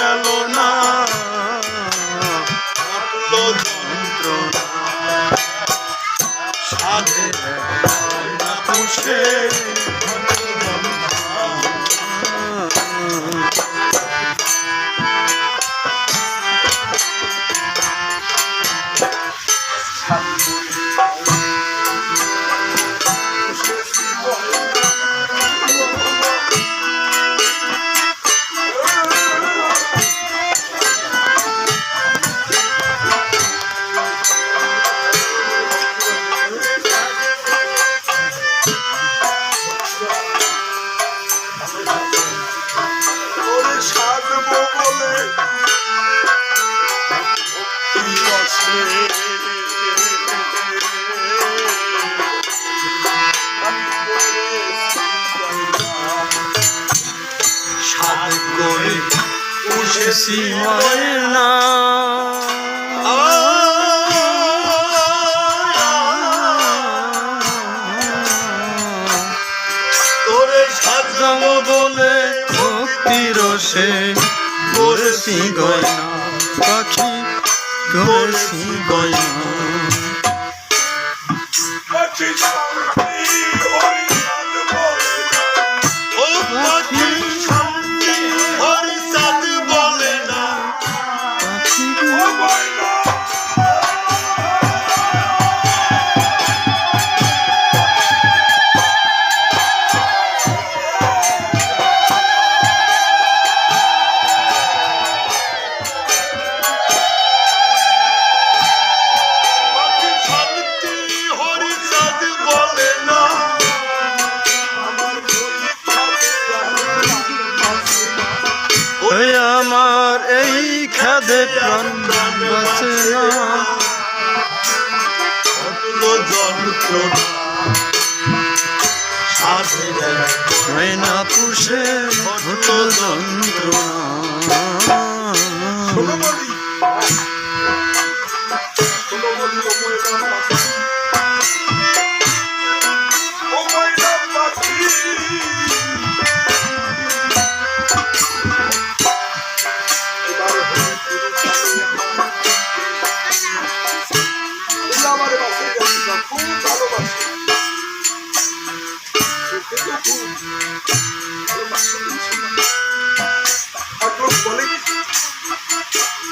গেল না যন্ত্রণা সাধের না পুষে সাধ করে উঠেছি ময়না তোরে সাজাবো বলে ভক্তি রসে করেছি গয়না পাখি করেছি গয়না আমার এই খাদে প্রাণ বাঁচে না যন্ত্রণা না পুষে হলো যন্ত্রণা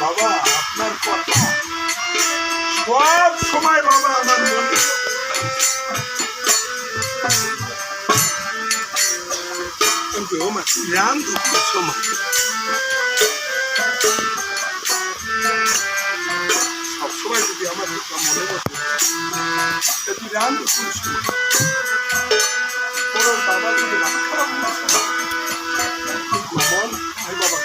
বাবা আপনার কথা সব সময় বাবা আমার মনে সময় সবসময় যদি আমার মনে বসে বাবা যদি রাগ খারাপ মন ভাই বাবা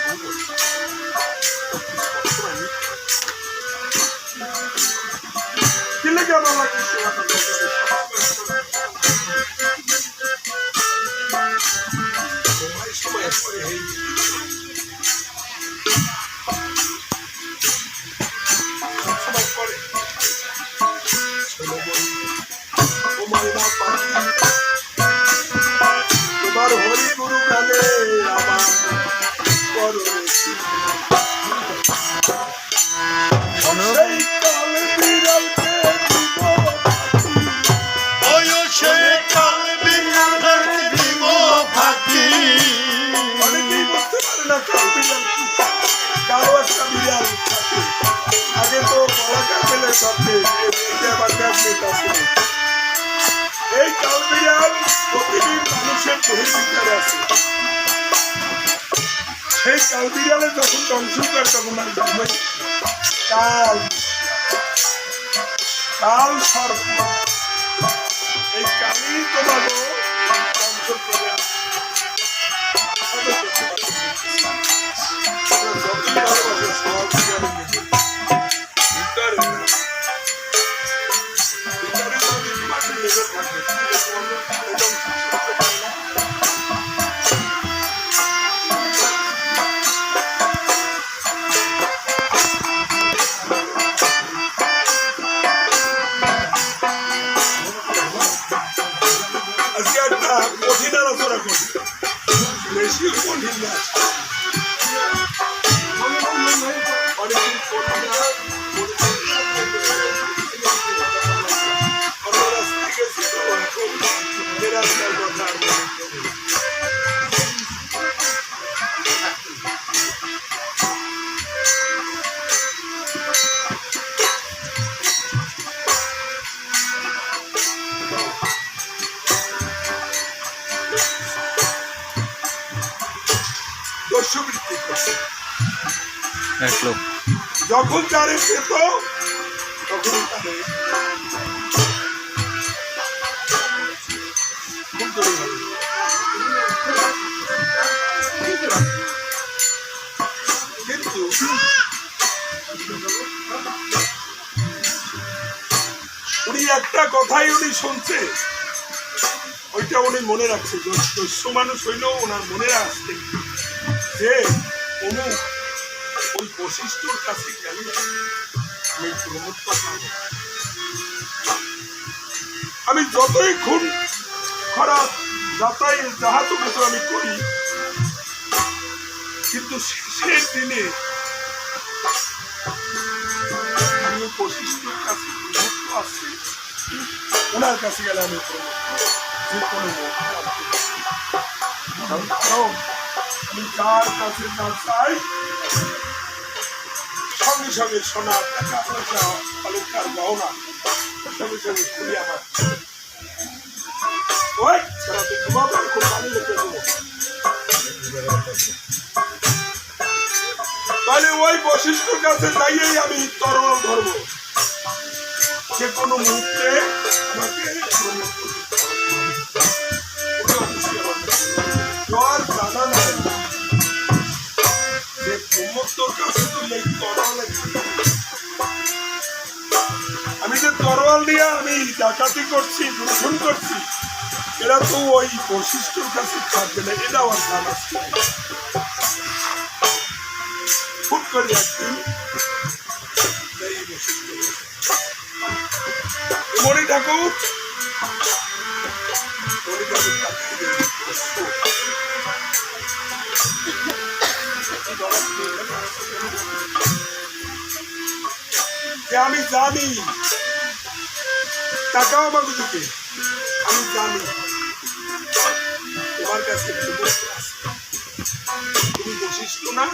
তোমার হরি গুরু কালে আমার আগে তো বলাকার পেলে এই কাল বিড়াল প্রতিদিন মানুষের বহির ভিতরে আছে সেই কাল বিড়ালে যখন ধ্বংস করে তখন আমি জানবো কাল কাল সর্প এই কালই তোমাকে ধ্বংস করে কঠিন আলোচনা করি বেশি কঠিন না যখন তারে পেত তখন তারে কিন্তু উনি একটা কথাই উনি শুনছে, ওইটা উনি মনে রাখছে। দস্যু মানুষ হইলেও ওনার মনে রাখছে যে অমুক ওই বশিষ্ঠর কাছে গেলে আমি প্রমোদ পাবো। আমি যতই খুন খারাপ যাহাতো কিছু আমি করি, কিন্তু শেষের দিনে আমি বশিষ্ঠর কাছে প্রমোদ আসছি, ওনার কাছে গেলে আমি যে কোনো আমি যার কাছে না চাই সঙ্গে সঙ্গে সোনার টাকা পয়সা অলঙ্কার গহনা সঙ্গে সঙ্গে খুলি আমার ওই সারা তুই ঘুমাবো, আমি খুব পানি লেগে দেবো। তাহলে ওই বশিষ্ঠর কাছে যাইয়েই আমি তরল ধরবো, যে কোনো মুহূর্তে আমাকে জানা নাই যে প্রমোদর কাছে তুই এই তরল, আমি যে তরোয়াল দিয়ে আমি ডাকাতি করছি, লুণ্ঠন করছি, এরা তো ওই বশিষ্ঠর কাছে থাকবে না, এটাও আর জানা ছিল। খুব করে একদিন মনে ঠাকুর আমি জানি টাকাও আমাকে দিতে, আমি জানি তোমার কাছে তুমি বশিষ্ঠ না,